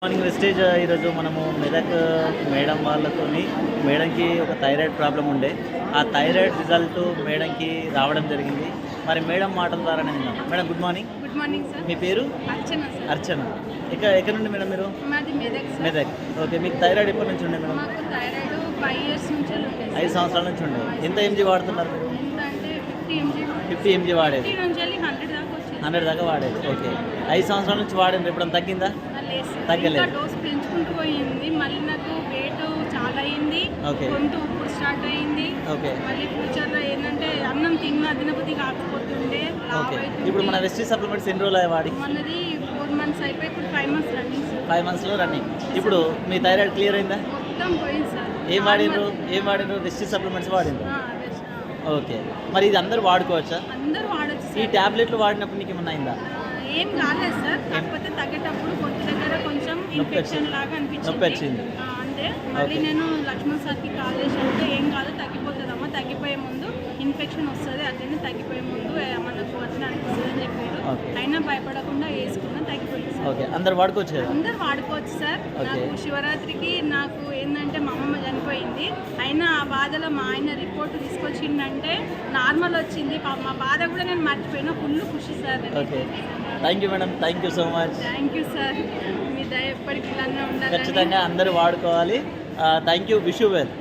Morning wastage ఈరోజు మనము Medak madam వాళ్ళతోని మేడంకి ఒక థైరాయిడ్ ప్రాబ్లం ఉండే ఆ థైరాయిడ్ రిజల్ట్ మేడంకి రావడం జరిగింది. మరి మేడం మాటల ద్వారా నేను madam good morning. Good morning sir. మీ పేరు? అర్చన సార్. అర్చన. ఎక్కడ నుండి మేడం మీరు? మాది మెదక్ సార్. మెదక్. ఓకే, మీకు థైరాయిడ్ ఎప్పటి నుంచి ఉండే మేడం? మాకు థైరాయిడ్ 5 ఇయర్స్ నుంచి ఉండే. 5 సంవత్సరాల నుంచి ఉండే. ఎంత ఎంజీ వాడుతున్నారు మీరు? ఎంత అంటే 50 ఎంజీ. 50 ఎంజీ వాడేది. 50 నుంచి 100 దాకా వచ్చింది. 100 దాకా వాడేది. ఓకే, 5 సంవత్సరాల నుంచి వాడింది. ఎప్పుడైనా తగ్గిందా? లేదు సార్. తగ్గలేదు. ఇంకా డోస్ పెంచుకుంటూ పోయింది. మళ్ళీ నాకు వెయిట్ చాలా అయింది. ఓకే. గొంతు ఉప్పుడు స్టార్ట్ అయింది. ఓకే. మళ్ళీ ఫ్యూచర్లో ఏంటంటే అన్నం తినబుద్ధి కాకపోతుండే. ఓకే, ఇప్పుడు మన వెస్టీ సప్లిమెంట్స్ ఎన్ని రోజులు వాడి? మనది 4 మంత్స్ అయిపోయి ఇప్పుడు 5 మంత్స్ రన్నింగ్ సార్. 5 మంత్స్లో రన్నింగ్. ఇప్పుడు మీ థైరాయిడ్ క్లియర్ అయిందా? మొత్తం పోయింది సార్. ఏం వాడినరు? వెస్టీ సప్లిమెంట్స్ వాడినరు. బెస్ట్. ఓకే, మరి ఇది అందరూ వాడుకోవచ్చా? అందరూ వాడచ్చు ఈ సార్. ట్యాబ్లెట్లు వాడినప్పుడు నీకు ఏమన్నా అయిందా? ఏం కాలేదు సార్. కాకపోతే తగ్గేటప్పుడు గొంతు దగ్గర కొంచెం ఇన్ఫెక్షన్ లాగా నొప్పి వచ్చింది. అంతే. మళ్ళీ ఓకే. నేను లక్ష్మణ్ సార్కి కాల్ చేసి అంటే ఏం కాదు, తగ్గిపోతుందమ్మా, తగ్గిపోయే ముందు ఇన్ఫెక్షన్ వస్తుంది, అట్లనే తగ్గిపోయే ముందు మనకు అట్లా అనిపిస్తుంది అని చెప్పారు. ఓకే. అయినా భయపడకుండా వేసుకున్నా, తగ్గిపోయింది సార్. ఓకే, అందరు వాడుకోవచ్చు కదా? అందరు వాడుకోవచ్చు సార్. ఓకే. నాకు శివరాత్రికి నాకు ఏంటంటే మా అమ్మమ్మ చనిపోయింది. అయినా ఆ బాధలో మా ఆయన రిపోర్ట్ తీసుకొచ్చిందంటే నార్మల్ వచ్చింది. మా బాధ కూడా నేను మర్చిపోయినా. ఫుల్ ఖుషి sir. Okay, thank you madam, thank you so much. Thank you sir. మీ దయ ఎప్పటికీ ఇలానే ఉండాలి. ఖచ్చితంగా అందరూ వాడుకోవాలి. Thank you, wish you well.